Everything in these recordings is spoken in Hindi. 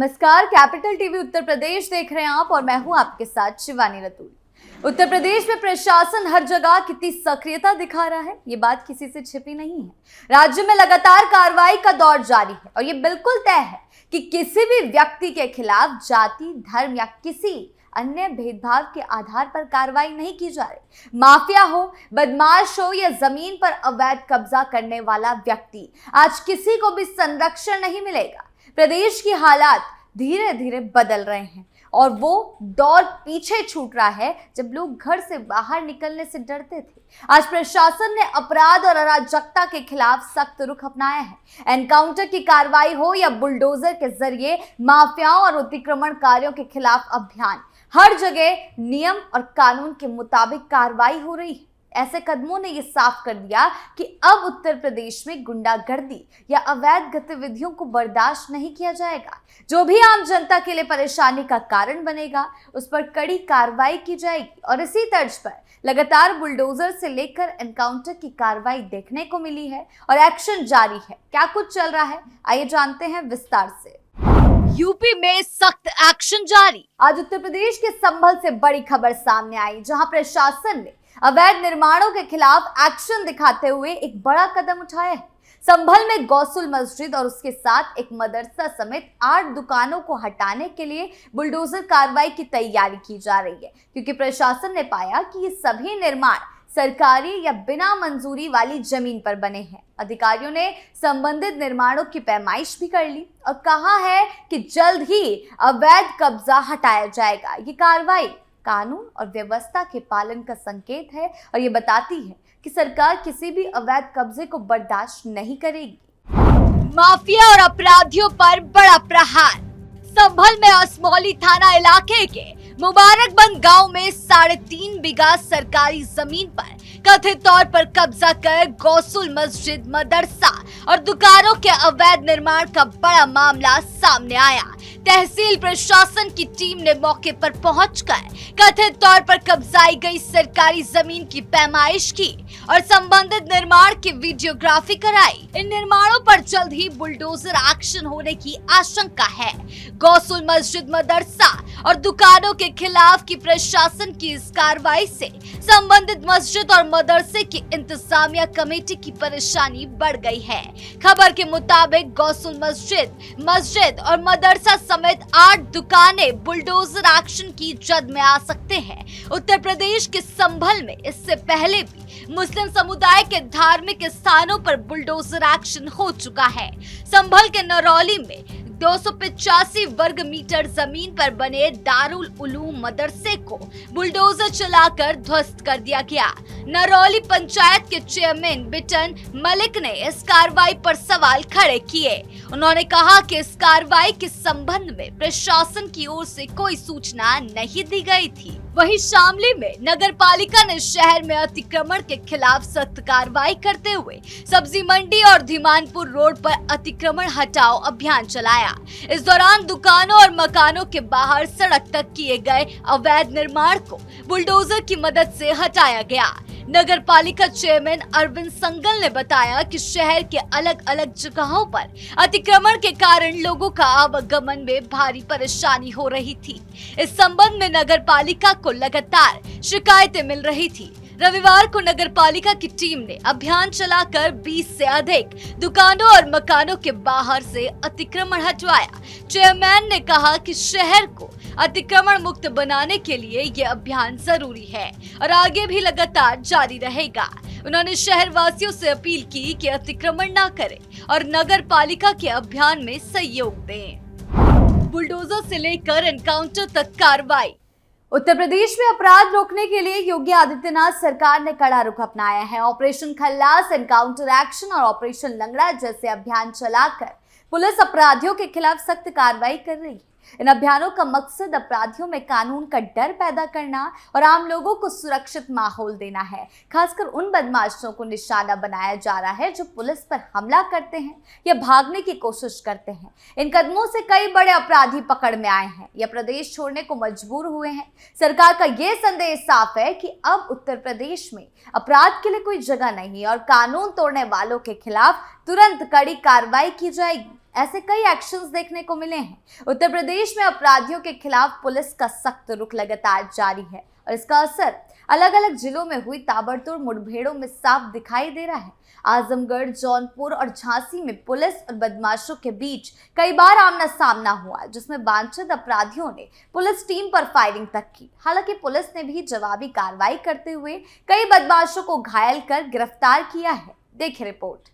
नमस्कार, कैपिटल टीवी उत्तर प्रदेश देख रहे हैं आप और मैं हूं आपके साथ शिवानी रतूड़ी। उत्तर प्रदेश में प्रशासन हर जगह कितनी सक्रियता दिखा रहा है, ये बात किसी से छिपी नहीं है। राज्य में लगातार कार्रवाई का दौर जारी है और ये बिल्कुल तय है कि किसी भी व्यक्ति के खिलाफ जाति, धर्म या किसी अन्य भेदभाव के आधार पर कार्रवाई नहीं की जा रही। माफिया हो, बदमाश हो या जमीन पर अवैध कब्जा करने वाला व्यक्ति, आज किसी को भी संरक्षण नहीं मिलेगा। प्रदेश की हालात धीरे धीरे बदल रहे हैं और वो दौर पीछे छूट रहा है जब लोग घर से बाहर निकलने से डरते थे। आज प्रशासन ने अपराध और अराजकता के खिलाफ सख्त रुख अपनाया है। एनकाउंटर की कार्रवाई हो या बुलडोजर के जरिए माफियाओं और अतिक्रमणकारियों के खिलाफ अभियान, हर जगह नियम और कानून के मुताबिक कार्रवाई हो रही है। ऐसे कदमों ने ये साफ कर दिया कि अब उत्तर प्रदेश में गुंडागर्दी या अवैध गतिविधियों को बर्दाश्त नहीं किया जाएगा। जो भी आम जनता के लिए परेशानी का कारण बनेगा, उस पर कड़ी कार्रवाई की जाएगी। और इसी तर्ज पर लगातार बुलडोजर से लेकर एनकाउंटर की कार्रवाई देखने को मिली है और एक्शन जारी है। क्या कुछ चल रहा है, आइए जानते हैं विस्तार से। यूपी में सख्त एक्शन जारी। आज उत्तर प्रदेश के संभल से बड़ी खबर सामने आई, जहां प्रशासन ने अवैध निर्माणों के खिलाफ एक्शन दिखाते हुए एक बड़ा कदम उठाया है। संभल में गौसुल मस्जिद और उसके साथ एक मदरसा समेत 8 दुकानों को हटाने के लिए बुलडोजर कार्रवाई की तैयारी की जा रही है, क्योंकि प्रशासन ने पाया कि ये सभी निर्माण सरकारी या बिना मंजूरी वाली जमीन पर बने हैं। अधिकारियों ने संबंधित निर्माणों की पैमाइश भी कर ली और कहा है कि जल्द ही अवैध कब्जा हटाया जाएगा। ये कार्रवाई कानून और व्यवस्था के पालन का संकेत है और ये बताती है कि सरकार किसी भी अवैध कब्जे को बर्दाश्त नहीं करेगी। माफिया और अपराधियों पर बड़ा प्रहार। संभल में असमौली थाना इलाके के मुबारकबंद गांव में 3.5 बीघा सरकारी जमीन पर कथित तौर पर कब्जा कर गौसुल मस्जिद, मदरसा और दुकानों के अवैध निर्माण का बड़ा मामला सामने आया। तहसील प्रशासन की टीम ने मौके पर पहुंचकर कथित तौर पर कब्जाई गई सरकारी जमीन की पैमाइश की और संबंधित निर्माण की वीडियोग्राफी कराई। इन निर्माणों पर जल्द ही बुलडोजर एक्शन होने की आशंका है। गौसुल मस्जिद, मदरसा और दुकानों के खिलाफ की प्रशासन की इस कार्रवाई से संबंधित मस्जिद और मदरसे की इंतजामिया कमेटी की परेशानी बढ़ गई है। खबर के मुताबिक गौसुल मस्जिद और मदरसा समेत 8 दुकानें बुलडोजर एक्शन की जद में आ सकते हैं। उत्तर प्रदेश के संभल में इससे पहले भी मुस्लिम समुदाय के धार्मिक स्थानों पर बुलडोजर एक्शन हो चुका है। संभल के नरौली में 285 वर्ग मीटर जमीन पर बने दारुल उलूम मदरसे को बुलडोजर चलाकर ध्वस्त कर दिया गया। नरौली पंचायत के चेयरमैन बिटन मलिक ने इस कार्रवाई पर सवाल खड़े किए। उन्होंने कहा कि इस कार्रवाई के संबंध में प्रशासन की ओर से कोई सूचना नहीं दी गई थी। वहीं शामली में नगर पालिका ने शहर में अतिक्रमण के खिलाफ सख्त कार्रवाई करते हुए सब्जी मंडी और धीमानपुर रोड पर अतिक्रमण हटाओ अभियान चलाया। इस दौरान दुकानों और मकानों के बाहर सड़क तक किए गए अवैध निर्माण को बुलडोजर की मदद से हटाया गया। नगर पालिका चेयरमैन अरविंद संगल ने बताया कि शहर के अलग अलग जगहों पर अतिक्रमण के कारण लोगों का आवागमन में भारी परेशानी हो रही थी। इस संबंध में नगर पालिका को लगातार शिकायतें मिल रही थी। रविवार को नगर पालिका की टीम ने अभियान चलाकर 20 से अधिक दुकानों और मकानों के बाहर से अतिक्रमण हटवाया। चेयरमैन ने कहा कि शहर को अतिक्रमण मुक्त बनाने के लिए ये अभियान जरूरी है और आगे भी लगातार जारी रहेगा। उन्होंने शहर वासियों से अपील की कि अतिक्रमण न करें और नगर पालिका के अभियान में सहयोग दें। बुलडोजर से लेकर एनकाउंटर तक कार्रवाई। उत्तर प्रदेश में अपराध रोकने के लिए योगी आदित्यनाथ सरकार ने कड़ा रुख अपनाया है। ऑपरेशन खल्लास, एनकाउंटर एक्शन और ऑपरेशन लंगड़ा जैसे अभियान चलाकर पुलिस अपराधियों के खिलाफ सख्त कार्रवाई कर रही है। इन अभियानों का मकसद अपराधियों में कानून का डर पैदा करना और आम लोगों को सुरक्षित माहौल देना है। खासकर उन बदमाशों को निशाना बनाया जा रहा है जो पुलिस पर हमला करते हैं या भागने की कोशिश करते हैं। इन कदमों से कई बड़े अपराधी पकड़ में आए हैं या प्रदेश छोड़ने को मजबूर हुए हैं। सरकार का ये संदेश साफ है कि अब उत्तर प्रदेश में अपराध के लिए कोई जगह नहीं और कानून तोड़ने वालों के खिलाफ तुरंत कड़ी कार्रवाई की जाएगी। ऐसे कई एक्शंस देखने को मिले हैं। उत्तर प्रदेश में अपराधियों के खिलाफ पुलिस का सख्त रुख लगातार जारी है और इसका असर अलग अलग जिलों में हुई ताबड़तोड़ मुठभेड़ों में साफ दिखाई दे रहा है। आजमगढ़, जौनपुर और झांसी में पुलिस और बदमाशों के बीच कई बार आमना सामना हुआ, जिसमें वांछित अपराधियों ने पुलिस टीम पर फायरिंग तक की। हालांकि पुलिस ने भी जवाबी कार्रवाई करते हुए कई बदमाशों को घायल कर गिरफ्तार किया है। देखिए रिपोर्ट।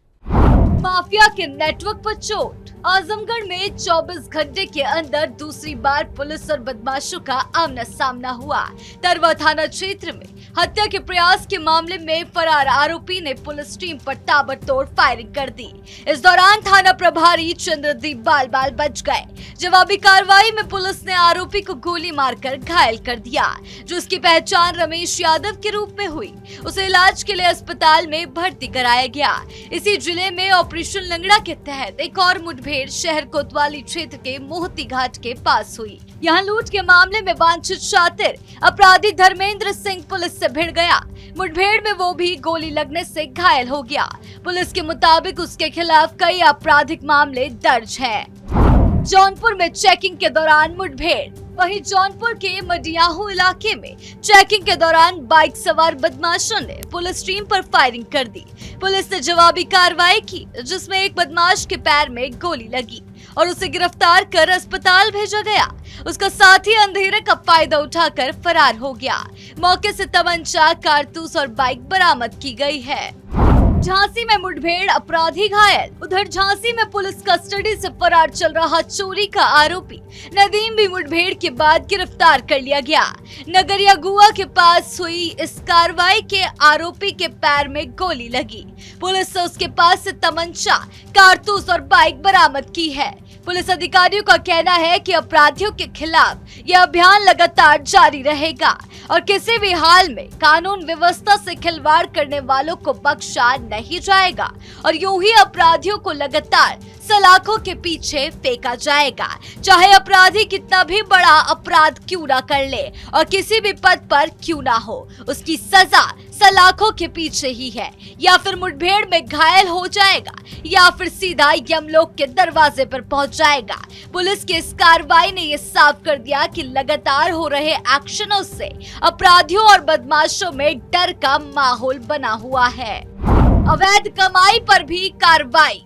माफिया के नेटवर्क पर चोट। आजमगढ़ में 24 घंटे के अंदर दूसरी बार पुलिस और बदमाशों का आमना सामना हुआ। तरवा थाना क्षेत्र में हत्या के प्रयास के मामले में फरार आरोपी ने पुलिस टीम पर ताबड़तोड़ फायरिंग कर दी। इस दौरान थाना प्रभारी चंद्रदीप बाल बाल बच गए। जवाबी कार्रवाई में पुलिस ने आरोपी को गोली मारकर घायल कर दिया, जिसकी पहचान रमेश यादव के रूप में हुई। उसे इलाज के लिए अस्पताल में भर्ती कराया गया। इसी जिले में ऑपरेशन लंगड़ा के तहत एक और मुठभेड़ शहर कोतवाली क्षेत्र के मोहती घाट के पास हुई। यहाँ लूट के मामले में वांछित शातिर अपराधी धर्मेंद्र सिंह पुलिस से भिड़ गया। मुठभेड़ में वो भी गोली लगने से घायल हो गया। पुलिस के मुताबिक उसके खिलाफ कई आपराधिक मामले दर्ज हैं। जौनपुर में चेकिंग के दौरान मुठभेड़। वहीं जौनपुर के मडियाहू इलाके में चेकिंग के दौरान बाइक सवार बदमाशों ने पुलिस टीम पर फायरिंग कर दी। पुलिस ने जवाबी कार्रवाई की, जिसमें एक बदमाश के पैर में गोली लगी और उसे गिरफ्तार कर अस्पताल भेजा गया। उसका साथी अंधेरे का फायदा उठाकर फरार हो गया। मौके से तमंचा, कारतूस और बाइक बरामद की गई है। झांसी में मुठभेड़, अपराधी घायल। उधर झांसी में पुलिस कस्टडी से फरार चल रहा चोरी का आरोपी नदीम भी मुठभेड़ के बाद गिरफ्तार कर लिया गया। नगरिया गुआ के पास हुई इस कार्रवाई के आरोपी के पैर में गोली लगी। पुलिस ने उसके पास से तमंचा, कारतूस और बाइक बरामद की है। पुलिस अधिकारियों का कहना है कि अपराधियों के खिलाफ यह अभियान लगातार जारी रहेगा और किसी भी हाल में कानून व्यवस्था से खिलवाड़ करने वालों को बख्शा नहीं जाएगा और यूं ही अपराधियों को लगातार सलाखों के पीछे फेंका जाएगा, चाहे अपराधी कितना भी बड़ा अपराध क्यों ना कर ले और किसी भी पद पर क्यों ना हो, उसकी सजा सलाखों के पीछे ही है। या फिर मुठभेड़ में घायल हो जाएगा या फिर सीधा यमलोक के दरवाजे पर पहुंच जाएगा। पुलिस की इस कार्रवाई ने ये साफ कर दिया कि लगातार हो रहे एक्शनों से अपराधियों और बदमाशों में डर का माहौल बना हुआ है। अवैध कमाई पर भी कार्रवाई।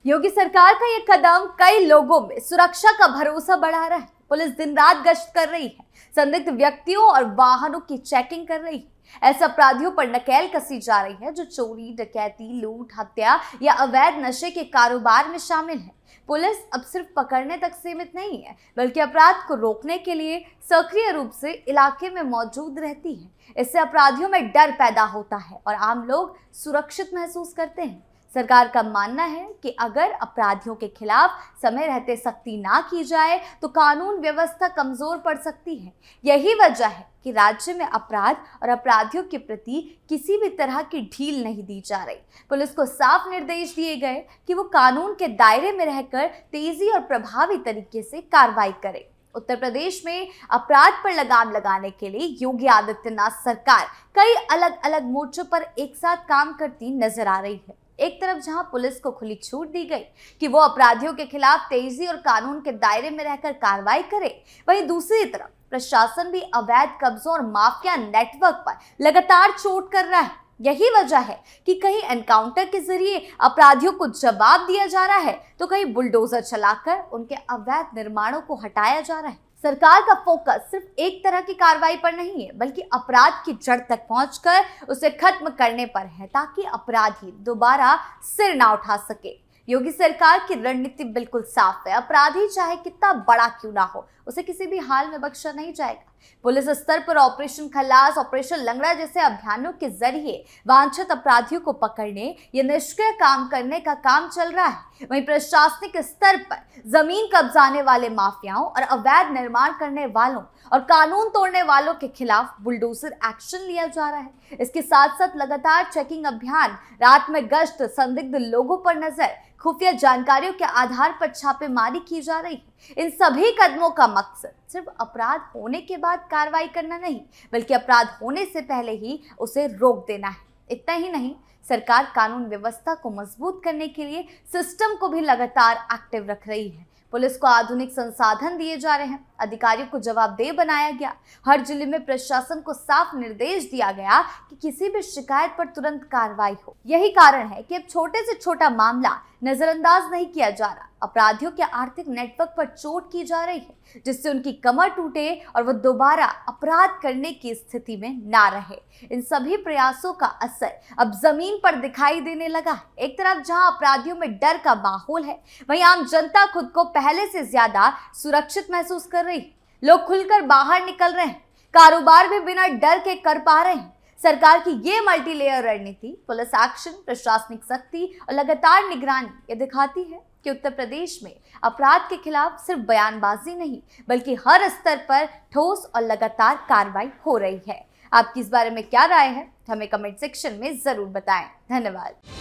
योगी सरकार का ये कदम कई लोगों में सुरक्षा का भरोसा बढ़ा रहा है। पुलिस दिन रात गश्त कर रही है, संदिग्ध व्यक्तियों और वाहनों की चेकिंग कर रही है। ऐसे अपराधियों पर नकेल कसी जा रही है जो चोरी, डकैती, लूट, हत्या या अवैध नशे के कारोबार में शामिल है। पुलिस अब सिर्फ पकड़ने तक सीमित नहीं है, बल्कि अपराध को रोकने के लिए सक्रिय रूप से इलाके में मौजूद रहती है। इससे अपराधियों में डर पैदा होता है और आम लोग सुरक्षित महसूस करते हैं। सरकार का मानना है कि अगर अपराधियों के खिलाफ समय रहते सख्ती ना की जाए तो कानून व्यवस्था कमजोर पड़ सकती है। यही वजह है कि राज्य में अपराध और अपराधियों के प्रति किसी भी तरह की ढील नहीं दी जा रही। पुलिस को साफ निर्देश दिए गए कि वो कानून के दायरे में रहकर तेजी और प्रभावी तरीके से कार्रवाई करे। उत्तर प्रदेश में अपराध पर लगाम लगाने के लिए योगी आदित्यनाथ सरकार कई अलग अलग मोर्चों पर एक साथ काम करती नजर आ रही है। एक तरफ जहां पुलिस को खुली छूट दी गई कि वो अपराधियों के खिलाफ तेजी और कानून के दायरे में रहकर कार्रवाई करे, वहीं दूसरी तरफ प्रशासन भी अवैध कब्जों और माफिया नेटवर्क पर लगातार चोट कर रहा है। यही वजह है कि कहीं एनकाउंटर के जरिए अपराधियों को जवाब दिया जा रहा है तो कहीं बुलडोजर चलाकर उनके अवैध निर्माणों को हटाया जा रहा है। सरकार का फोकस सिर्फ एक तरह की कार्रवाई पर नहीं है, बल्कि अपराध की जड़ तक पहुंचकर उसे खत्म करने पर है, ताकि अपराधी दोबारा सिर ना उठा सके। योगी सरकार की रणनीति बिल्कुल साफ है। अपराधी चाहे कितना बड़ा क्यों ना हो, उसे किसी भी हाल में बख्शा नहीं जाएगा। पुलिस स्तर पर ऑपरेशन खलास, ऑपरेशन लंगड़ा जैसे अभियानों के जरिए वांछित अपराधियों को पकड़ने या निष्क्रिय काम करने का काम चल रहा है। वहीं प्रशासनिक स्तर पर जमीन कब्जाने वाले माफियाओं और अवैध निर्माण करने वालों और कानून तोड़ने वालों के खिलाफ बुलडोजर एक्शन लिया जा रहा है। इसके साथ साथ लगातार चेकिंग अभियान, रात में गश्त, संदिग्ध लोगों पर नजर, खुफिया जानकारियों के आधार पर छापेमारी की जा रही है। इन सभी कदमों का मकसद सिर्फ अपराध होने के बाद कार्रवाई करना नहीं, बल्कि अपराध होने से पहले ही उसे रोक देना है। इतना ही नहीं, सरकार कानून व्यवस्था को मजबूत करने के लिए सिस्टम को भी लगातार एक्टिव रख रही है। पुलिस को आधुनिक संसाधन दिए जा रहे हैं, अधिकारियों को जवाबदेह बनाया गया। हर जिले में प्रशासन को साफ निर्देश दिया गया कि किसी भी शिकायत पर तुरंत कार्रवाई हो। यही कारण है कि अब छोटे से छोटा मामला नजरअंदाज नहीं किया जा रहा। अपराधियों के आर्थिक नेटवर्क पर चोट की जा रही है, जिससे उनकी कमर टूटे और वो दोबारा अपराध करने की स्थिति में ना रहे। इन सभी प्रयासों का असर अब जमीन पर दिखाई देने लगा है। एक तरफ जहां अपराधियों में डर का माहौल है, वहीं आम जनता खुद को पहले से ज्यादा सुरक्षित महसूस कर रही है। लोग खुलकर बाहर निकल रहे हैं, कारोबार भी बिना डर के कर पा रहे हैं। सरकार की ये मल्टी लेयर रणनीति, पुलिस एक्शन, प्रशासनिक सख्ती और लगातार निगरानी ये दिखाती है कि उत्तर प्रदेश में अपराध के खिलाफ सिर्फ बयानबाजी नहीं, बल्कि हर स्तर पर ठोस और लगातार कार्रवाई हो रही है। आपकी इस बारे में क्या राय है, हमें कमेंट सेक्शन में जरूर बताएं। धन्यवाद।